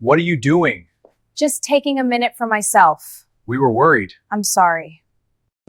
What are you doing? Just taking a minute for myself. We were worried. I'm sorry.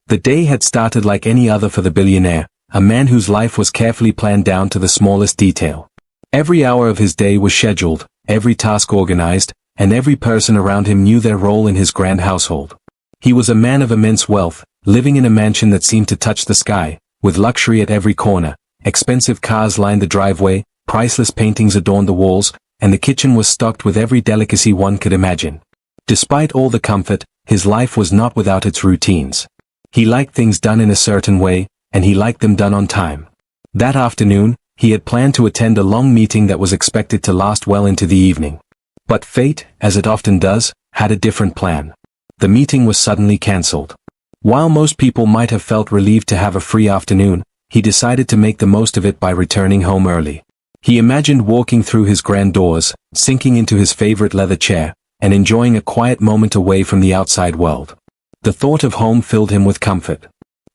The day had started like any other for the billionaire, a man whose life was carefully planned down to the smallest detail. Every hour of his day was scheduled, every task organized, and every person around him knew their role in his grand household. He was a man of immense wealth, living in a mansion that seemed to touch the sky, with luxury at every corner. Expensive cars lined the driveway, priceless paintings adorned the walls, and the kitchen was stocked with every delicacy one could imagine. Despite all the comfort, his life was not without its routines. He liked things done in a certain way, and he liked them done on time. That afternoon, he had planned to attend a long meeting that was expected to last well into the evening. But fate, as it often does, had a different plan. The meeting was suddenly cancelled. While most people might have felt relieved to have a free afternoon, he decided to make the most of it by returning home early. He imagined walking through his grand doors, sinking into his favorite leather chair, and enjoying a quiet moment away from the outside world. The thought of home filled him with comfort.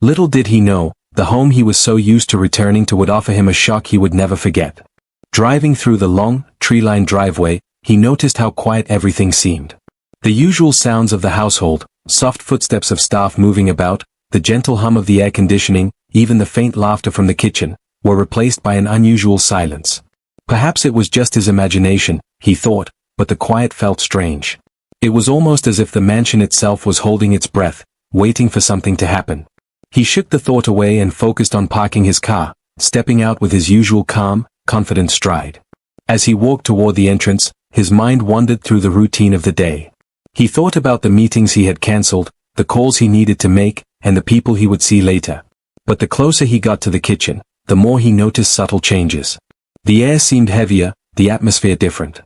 Little did he know, the home he was so used to returning to would offer him a shock he would never forget. Driving through the long, tree-lined driveway, he noticed how quiet everything seemed. The usual sounds of the household, soft footsteps of staff moving about, the gentle hum of the air conditioning, even the faint laughter from the kitchen, were replaced by an unusual silence. Perhaps it was just his imagination, he thought, but the quiet felt strange. It was almost as if the mansion itself was holding its breath, waiting for something to happen. He shook the thought away and focused on parking his car, stepping out with his usual calm, confident stride. As he walked toward the entrance, his mind wandered through the routine of the day. He thought about the meetings he had cancelled, the calls he needed to make, and the people he would see later. But the closer he got to the kitchen, the more he noticed subtle changes. The air seemed heavier, the atmosphere different.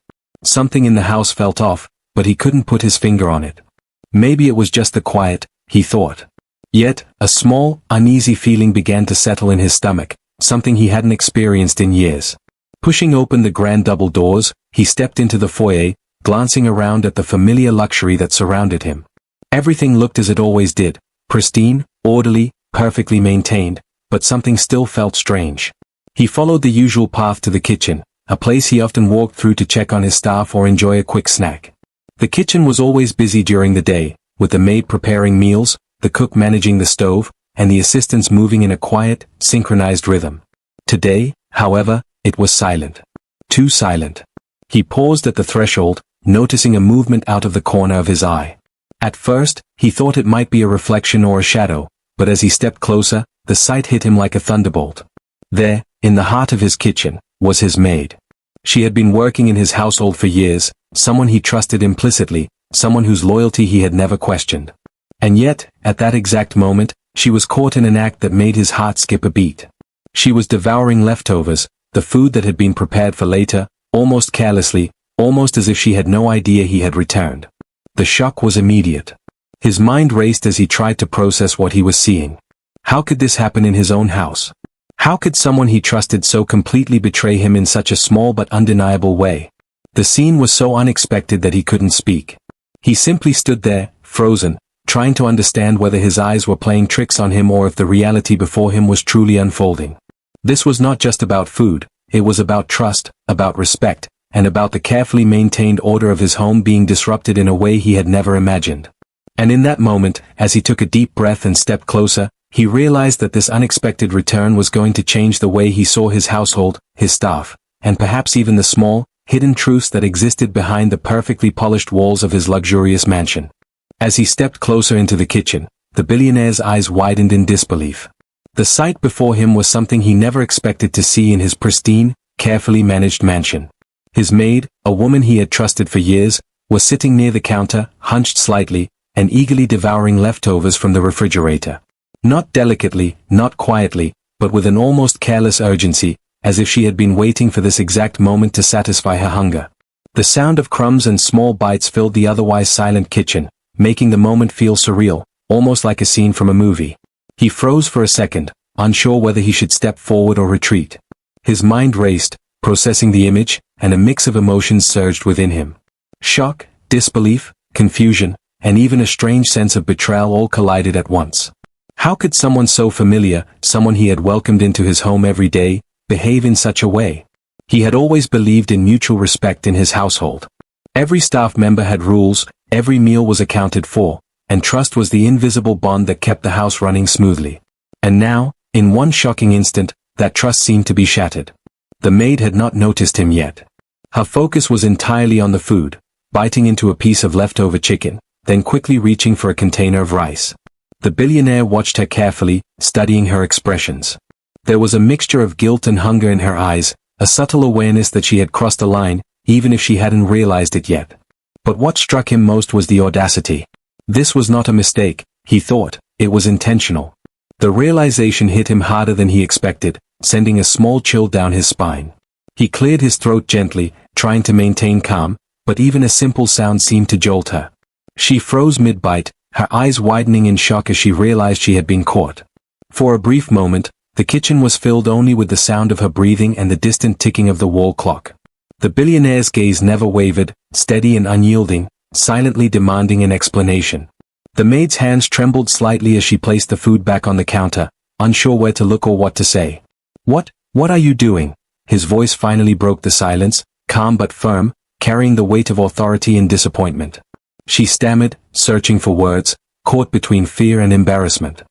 Something in the house felt off, but he couldn't put his finger on it. Maybe it was just the quiet, he thought. Yet, a small, uneasy feeling began to settle in his stomach, something he hadn't experienced in years. Pushing open the grand double doors, he stepped into the foyer, glancing around at the familiar luxury that surrounded him. Everything looked as it always did, pristine, orderly, perfectly maintained, but something still felt strange. He followed the usual path to the kitchen, a place he often walked through to check on his staff or enjoy a quick snack. The kitchen was always busy during the day, with the maid preparing meals, the cook managing the stove, and the assistants moving in a quiet, synchronized rhythm. Today, however, it was silent. Too silent. He paused at the threshold, noticing a movement out of the corner of his eye. At first, he thought it might be a reflection or a shadow, but as he stepped closer, the sight hit him like a thunderbolt. There, in the heart of his kitchen, was his maid. She had been working in his household for years, someone he trusted implicitly, someone whose loyalty he had never questioned. And yet, at that exact moment, she was caught in an act that made his heart skip a beat. She was devouring leftovers, the food that had been prepared for later, almost carelessly, almost as if she had no idea he had returned. The shock was immediate. His mind raced as he tried to process what he was seeing. How could this happen in his own house? How could someone he trusted so completely betray him in such a small but undeniable way? The scene was so unexpected that he couldn't speak. He simply stood there, frozen, trying to understand whether his eyes were playing tricks on him or if the reality before him was truly unfolding. This was not just about food, it was about trust, about respect, and about the carefully maintained order of his home being disrupted in a way he had never imagined. And in that moment, as he took a deep breath and stepped closer, he realized that this unexpected return was going to change the way he saw his household, his staff, and perhaps even the small, hidden truths that existed behind the perfectly polished walls of his luxurious mansion. As he stepped closer into the kitchen, the billionaire's eyes widened in disbelief. The sight before him was something he never expected to see in his pristine, carefully managed mansion. His maid, a woman he had trusted for years, was sitting near the counter, hunched slightly, and eagerly devouring leftovers from the refrigerator. Not delicately, not quietly, but with an almost careless urgency, as if she had been waiting for this exact moment to satisfy her hunger. The sound of crumbs and small bites filled the otherwise silent kitchen, making the moment feel surreal, almost like a scene from a movie. He froze for a second, unsure whether he should step forward or retreat. His mind raced, processing the image, and a mix of emotions surged within him. Shock, disbelief, confusion, and even a strange sense of betrayal all collided at once. How could someone so familiar, someone he had welcomed into his home every day, behave in such a way? He had always believed in mutual respect in his household. Every staff member had rules, every meal was accounted for, and trust was the invisible bond that kept the house running smoothly. And now, in one shocking instant, that trust seemed to be shattered. The maid had not noticed him yet. Her focus was entirely on the food, biting into a piece of leftover chicken, then quickly reaching for a container of rice. The billionaire watched her carefully, studying her expressions. There was a mixture of guilt and hunger in her eyes, a subtle awareness that she had crossed a line, even if she hadn't realized it yet. But what struck him most was the audacity. This was not a mistake, he thought, it was intentional. The realization hit him harder than he expected, sending a small chill down his spine. He cleared his throat gently, trying to maintain calm, but even a simple sound seemed to jolt her. She froze mid-bite, her eyes widening in shock as she realized she had been caught. For a brief moment, the kitchen was filled only with the sound of her breathing and the distant ticking of the wall clock. The billionaire's gaze never wavered, steady and unyielding, silently demanding an explanation. The maid's hands trembled slightly as she placed the food back on the counter, unsure where to look or what to say. What are you doing?" His voice finally broke the silence, calm but firm, carrying the weight of authority and disappointment. She stammered, searching for words, caught between fear and embarrassment.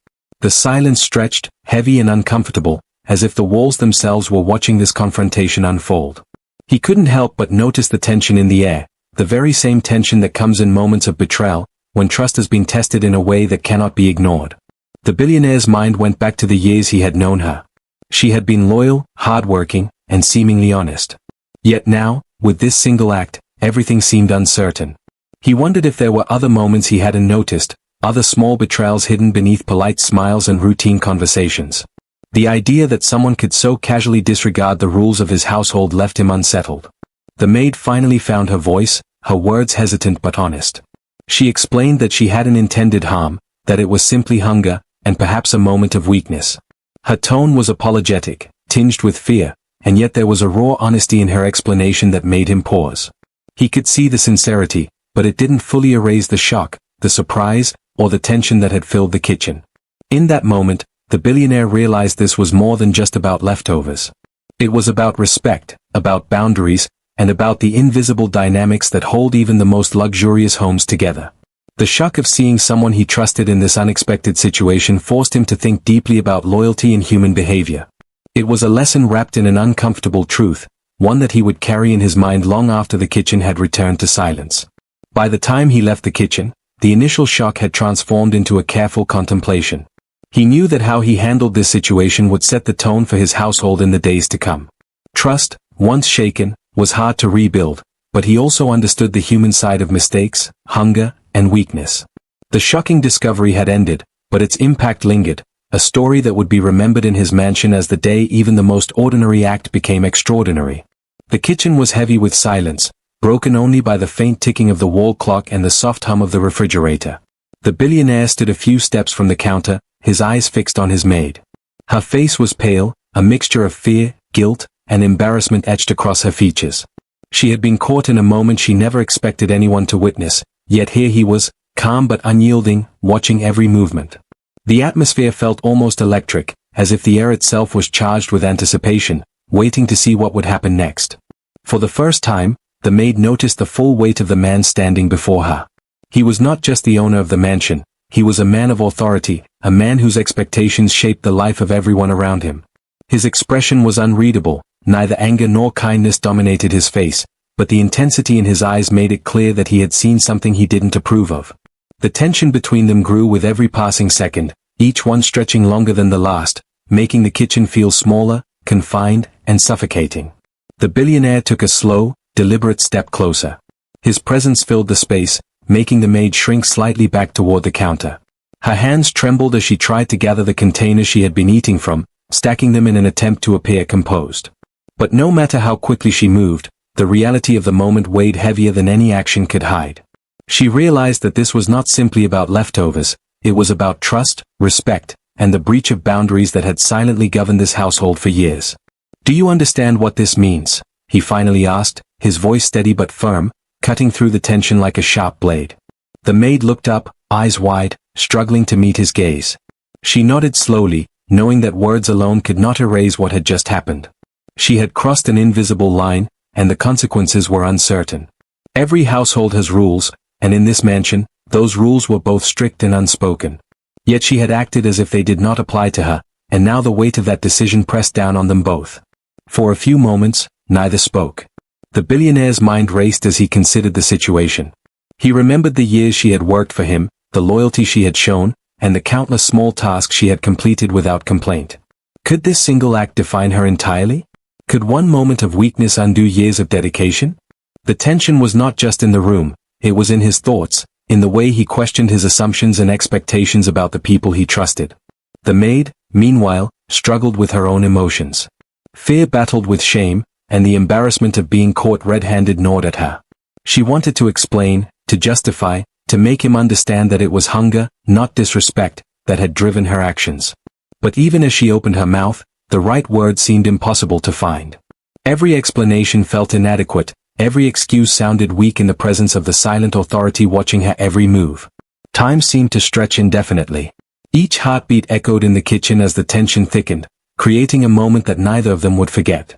The silence stretched, heavy and uncomfortable, as if the walls themselves were watching this confrontation unfold. He couldn't help but notice the tension in the air, the very same tension that comes in moments of betrayal, when trust has been tested in a way that cannot be ignored. The billionaire's mind went back to the years he had known her. She had been loyal, hardworking, and seemingly honest. Yet now, with this single act, everything seemed uncertain. He wondered if there were other moments he hadn't noticed, other small betrayals hidden beneath polite smiles and routine conversations. The idea that someone could so casually disregard the rules of his household left him unsettled. The maid finally found her voice, her words hesitant but honest. She explained that she hadn't intended harm, that it was simply hunger, and perhaps a moment of weakness. Her tone was apologetic, tinged with fear, and yet there was a raw honesty in her explanation that made him pause. He could see the sincerity, but it didn't fully erase the shock, the surprise, or the tension that had filled the kitchen. In that moment, the billionaire realized this was more than just about leftovers. It was about respect, about boundaries, and about the invisible dynamics that hold even the most luxurious homes together. The shock of seeing someone he trusted in this unexpected situation forced him to think deeply about loyalty and human behavior. It was a lesson wrapped in an uncomfortable truth, one that he would carry in his mind long after the kitchen had returned to silence. By the time he left the kitchen, the initial shock had transformed into a careful contemplation. He knew that how he handled this situation would set the tone for his household in the days to come. Trust, once shaken, was hard to rebuild, but he also understood the human side of mistakes, hunger, and weakness. The shocking discovery had ended, but its impact lingered, a story that would be remembered in his mansion as the day even the most ordinary act became extraordinary. The kitchen was heavy with silence, broken only by the faint ticking of the wall clock and the soft hum of the refrigerator. The billionaire stood a few steps from the counter, his eyes fixed on his maid. Her face was pale, a mixture of fear, guilt, and embarrassment etched across her features. She had been caught in a moment she never expected anyone to witness, yet here he was, calm but unyielding, watching every movement. The atmosphere felt almost electric, as if the air itself was charged with anticipation, waiting to see what would happen next. For the first time, the maid noticed the full weight of the man standing before her. He was not just the owner of the mansion, he was a man of authority, a man whose expectations shaped the life of everyone around him. His expression was unreadable, neither anger nor kindness dominated his face, but the intensity in his eyes made it clear that he had seen something he didn't approve of. The tension between them grew with every passing second, each one stretching longer than the last, making the kitchen feel smaller, confined, and suffocating. The billionaire took a slow, deliberate step closer. His presence filled the space, making the maid shrink slightly back toward the counter. Her hands trembled as she tried to gather the containers she had been eating from, stacking them in an attempt to appear composed. But no matter how quickly she moved, the reality of the moment weighed heavier than any action could hide. She realized that this was not simply about leftovers, it was about trust, respect, and the breach of boundaries that had silently governed this household for years. "Do you understand what this means?" he finally asked, his voice steady but firm, cutting through the tension like a sharp blade. The maid looked up, eyes wide, struggling to meet his gaze. She nodded slowly, knowing that words alone could not erase what had just happened. She had crossed an invisible line, and the consequences were uncertain. Every household has rules, and in this mansion, those rules were both strict and unspoken. Yet she had acted as if they did not apply to her, and now the weight of that decision pressed down on them both. For a few moments, neither spoke. The billionaire's mind raced as he considered the situation. He remembered the years she had worked for him, the loyalty she had shown, and the countless small tasks she had completed without complaint. Could this single act define her entirely? Could one moment of weakness undo years of dedication? The tension was not just in the room, it was in his thoughts, in the way he questioned his assumptions and expectations about the people he trusted. The maid, meanwhile, struggled with her own emotions. Fear battled with shame, and the embarrassment of being caught red-handed gnawed at her. She wanted to explain, to justify, to make him understand that it was hunger, not disrespect, that had driven her actions. But even as she opened her mouth, the right word seemed impossible to find. Every explanation felt inadequate, every excuse sounded weak in the presence of the silent authority watching her every move. Time seemed to stretch indefinitely. Each heartbeat echoed in the kitchen as the tension thickened, creating a moment that neither of them would forget.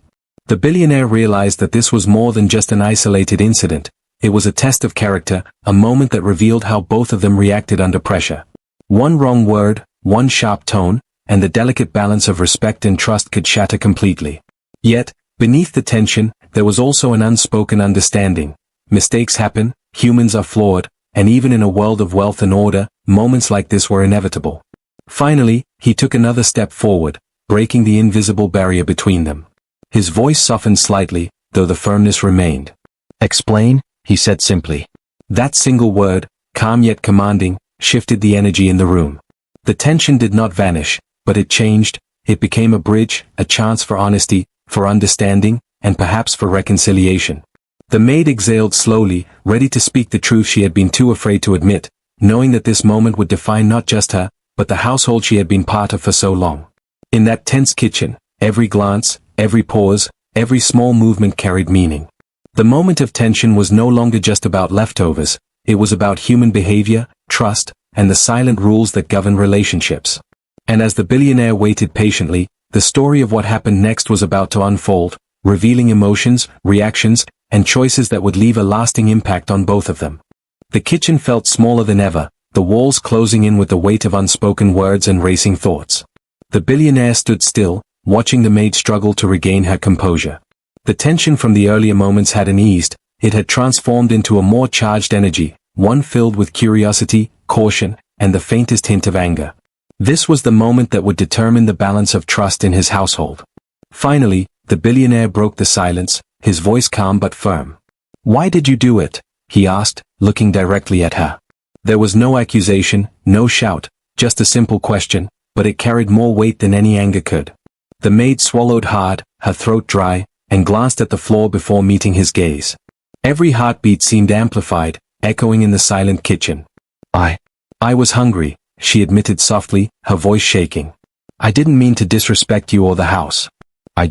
The billionaire realized that this was more than just an isolated incident. It was a test of character, a moment that revealed how both of them reacted under pressure. One wrong word, one sharp tone, and the delicate balance of respect and trust could shatter completely. Yet, beneath the tension, there was also an unspoken understanding. Mistakes happen, humans are flawed, and even in a world of wealth and order, moments like this were inevitable. Finally, he took another step forward, breaking the invisible barrier between them. His voice softened slightly, though the firmness remained. "Explain," he said simply. That single word, calm yet commanding, shifted the energy in the room. The tension did not vanish, but it changed. It became a bridge, a chance for honesty, for understanding, and perhaps for reconciliation. The maid exhaled slowly, ready to speak the truth she had been too afraid to admit, knowing that this moment would define not just her, but the household she had been part of for so long. In that tense kitchen, every glance, every pause, every small movement carried meaning. The moment of tension was no longer just about leftovers, it was about human behavior, trust, and the silent rules that govern relationships. And as the billionaire waited patiently, the story of what happened next was about to unfold, revealing emotions, reactions, and choices that would leave a lasting impact on both of them. The kitchen felt smaller than ever, the walls closing in with the weight of unspoken words and racing thoughts. The billionaire stood still, watching the maid struggle to regain her composure. The tension from the earlier moments hadn't eased, it had transformed into a more charged energy, one filled with curiosity, caution, and the faintest hint of anger. This was the moment that would determine the balance of trust in his household. Finally, the billionaire broke the silence, his voice calm but firm. "Why did you do it?" he asked, looking directly at her. There was no accusation, no shout, just a simple question, but it carried more weight than any anger could. The maid swallowed hard, her throat dry, and glanced at the floor before meeting his gaze. Every heartbeat seemed amplified, echoing in the silent kitchen. I was hungry," she admitted softly, her voice shaking. "I didn't mean to disrespect you or the house. I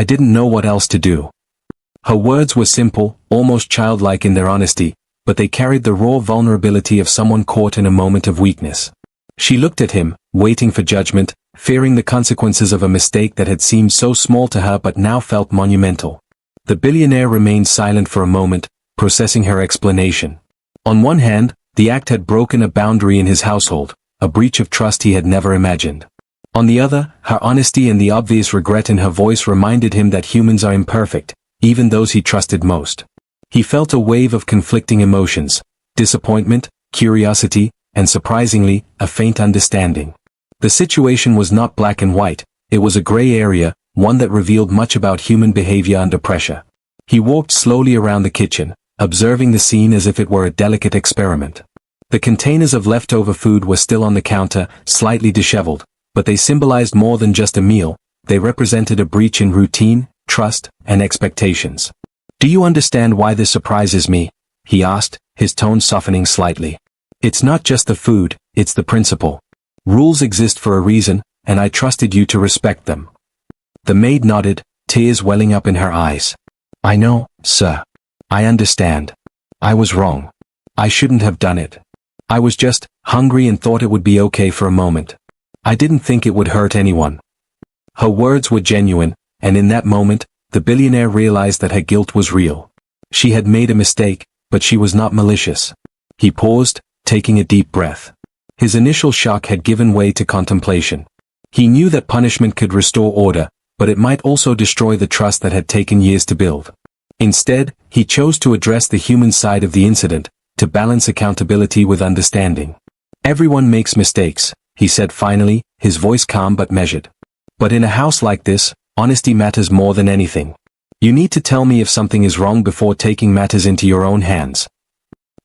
didn't know what else to do." Her words were simple, almost childlike in their honesty, but they carried the raw vulnerability of someone caught in a moment of weakness. She looked at him, waiting for judgment, fearing the consequences of a mistake that had seemed so small to her but now felt monumental. The billionaire remained silent for a moment, processing her explanation. On one hand, the act had broken a boundary in his household, a breach of trust he had never imagined. On the other, her honesty and the obvious regret in her voice reminded him that humans are imperfect, even those he trusted most. He felt a wave of conflicting emotions, disappointment, curiosity, and surprisingly, a faint understanding. The situation was not black and white, it was a gray area, one that revealed much about human behavior under pressure. He walked slowly around the kitchen, observing the scene as if it were a delicate experiment. The containers of leftover food were still on the counter, slightly disheveled, but they symbolized more than just a meal, they represented a breach in routine, trust, and expectations. "Do you understand why this surprises me?" he asked, his tone softening slightly. "It's not just the food, it's the principle. Rules exist for a reason, and I trusted you to respect them." The maid nodded, tears welling up in her eyes. "I know, sir. I understand. I was wrong. I shouldn't have done it. I was just hungry and thought it would be okay for a moment. I didn't think it would hurt anyone." Her words were genuine, and in that moment, the billionaire realized that her guilt was real. She had made a mistake, but she was not malicious. He paused, taking a deep breath. His initial shock had given way to contemplation. He knew that punishment could restore order, but it might also destroy the trust that had taken years to build. Instead, he chose to address the human side of the incident, to balance accountability with understanding. Everyone makes mistakes, he said finally, his voice calm but measured. But in a house like this, honesty matters more than anything. You need to tell me if something is wrong before taking matters into your own hands.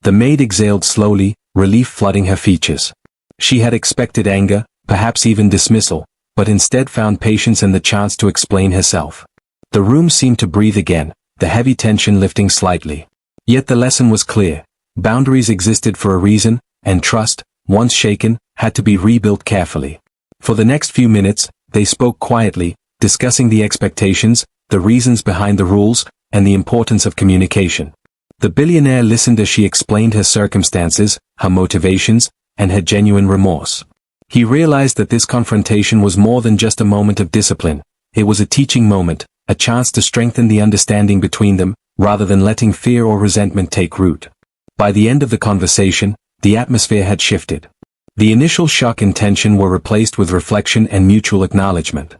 The maid exhaled slowly, relief flooding her features. She had expected anger, perhaps even dismissal, but instead found patience and the chance to explain herself. The room seemed to breathe again, the heavy tension lifting slightly. Yet the lesson was clear. Boundaries existed for a reason, and trust, once shaken, had to be rebuilt carefully. For the next few minutes, they spoke quietly, discussing the expectations, the reasons behind the rules, and the importance of communication. The billionaire listened as she explained her circumstances, her motivations, and her genuine remorse. He realized that this confrontation was more than just a moment of discipline. It was a teaching moment, a chance to strengthen the understanding between them, rather than letting fear or resentment take root. By the end of the conversation, the atmosphere had shifted. The initial shock and tension were replaced with reflection and mutual acknowledgement.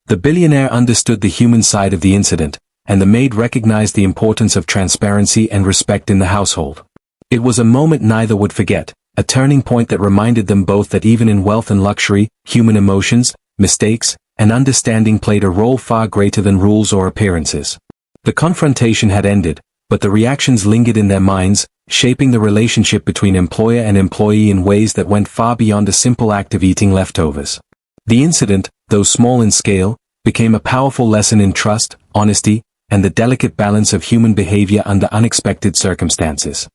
The billionaire understood the human side of the incident, and the maid recognized the importance of transparency and respect in the household. It was a moment neither would forget, a turning point that reminded them both that even in wealth and luxury, human emotions, mistakes, and understanding played a role far greater than rules or appearances. The confrontation had ended, but the reactions lingered in their minds, shaping the relationship between employer and employee in ways that went far beyond a simple act of eating leftovers. The incident, though small in scale, became a powerful lesson in trust, honesty, and the delicate balance of human behavior under unexpected circumstances.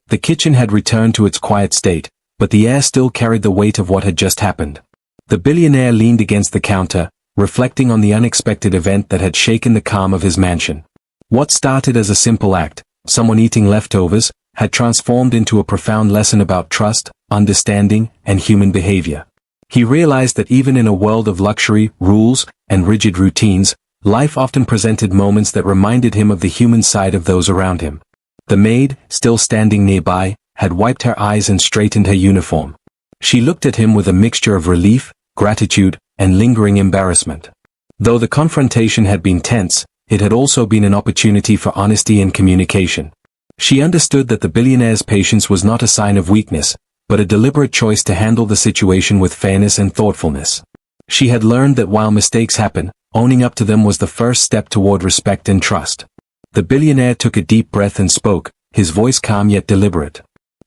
The kitchen had returned to its quiet state, but the air still carried the weight of what had just happened. The billionaire leaned against the counter, reflecting on the unexpected event that had shaken the calm of his mansion. What started as a simple act, someone eating leftovers, had transformed into a profound lesson about trust, understanding, and human behavior. He realized that even in a world of luxury, rules, and rigid routines, life often presented moments that reminded him of the human side of those around him. The maid, still standing nearby, had wiped her eyes and straightened her uniform. She looked at him with a mixture of relief, gratitude, and lingering embarrassment. Though the confrontation had been tense, it had also been an opportunity for honesty and communication. She understood that the billionaire's patience was not a sign of weakness, but a deliberate choice to handle the situation with fairness and thoughtfulness. She had learned that while mistakes happen, owning up to them was the first step toward respect and trust. The billionaire took a deep breath and spoke, his voice calm yet deliberate.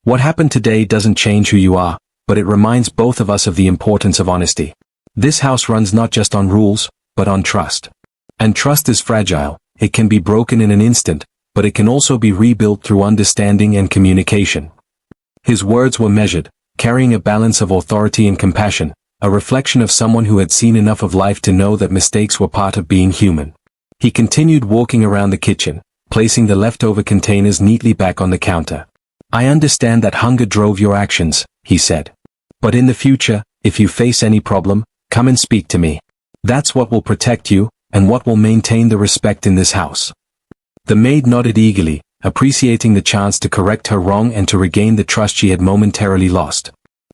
What happened today doesn't change who you are, but it reminds both of us of the importance of honesty. This house runs not just on rules, but on trust. And trust is fragile, it can be broken in an instant, but it can also be rebuilt through understanding and communication. His words were measured, carrying a balance of authority and compassion, a reflection of someone who had seen enough of life to know that mistakes were part of being human. He continued walking around the kitchen, placing the leftover containers neatly back on the counter. I understand that hunger drove your actions, he said. But in the future, if you face any problem, come and speak to me. That's what will protect you, and what will maintain the respect in this house. The maid nodded eagerly, appreciating the chance to correct her wrong and to regain the trust she had momentarily lost.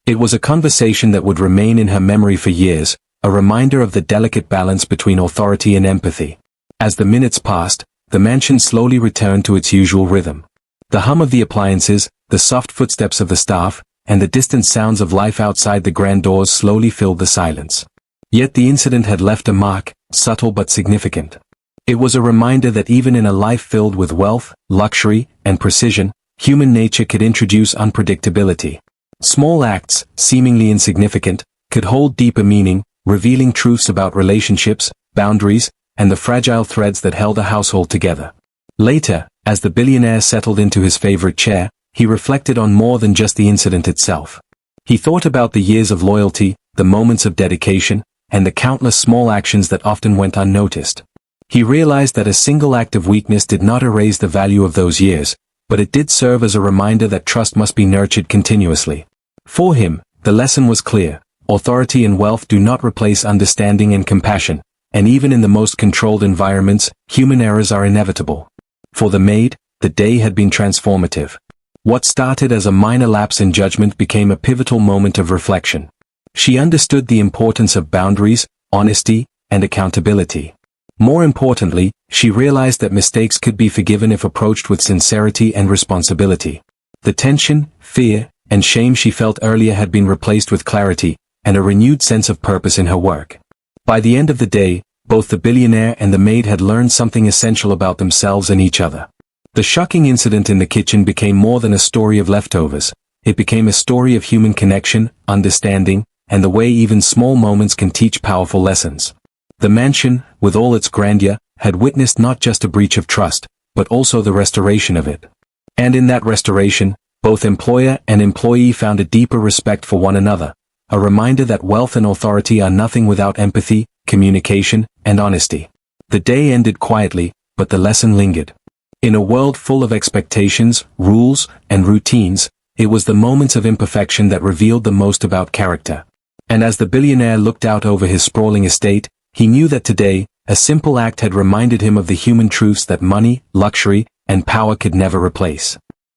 It was a conversation that would remain in her memory for years, a reminder of the delicate balance between authority and empathy. As the minutes passed, the mansion slowly returned to its usual rhythm. The hum of the appliances, the soft footsteps of the staff, and the distant sounds of life outside the grand doors slowly filled the silence. Yet the incident had left a mark, subtle but significant. It was a reminder that even in a life filled with wealth, luxury, and precision, human nature could introduce unpredictability. Small acts, seemingly insignificant, could hold deeper meaning, revealing truths about relationships, boundaries, and the fragile threads that held a household together. Later, as the billionaire settled into his favorite chair, he reflected on more than just the incident itself. He thought about the years of loyalty, the moments of dedication, and the countless small actions that often went unnoticed. He realized that a single act of weakness did not erase the value of those years, but it did serve as a reminder that trust must be nurtured continuously. For him, the lesson was clear: authority and wealth do not replace understanding and compassion, and even in the most controlled environments, human errors are inevitable. For the maid, The day had been transformative. What started as a minor lapse in judgment became a pivotal moment of reflection. She understood the importance of boundaries, honesty, and accountability. More importantly, she realized that mistakes could be forgiven if approached with sincerity and responsibility. The tension, fear, and shame she felt earlier had been replaced with clarity and a renewed sense of purpose in her work. By the end of the day, both the billionaire and the maid had learned something essential about themselves and each other. The shocking incident in the kitchen became more than a story of leftovers. It became a story of human connection, understanding, and the way even small moments can teach powerful lessons. The mansion, with all its grandeur, had witnessed not just a breach of trust, but also the restoration of it. And in that restoration, both employer and employee found a deeper respect for one another, a reminder that wealth and authority are nothing without empathy, communication, and honesty. The day ended quietly, but the lesson lingered. In a world full of expectations, rules, and routines, it was the moments of imperfection that revealed the most about character. And as the billionaire looked out over his sprawling estate, he knew that today, a simple act had reminded him of the human truths that money, luxury, and power could never replace.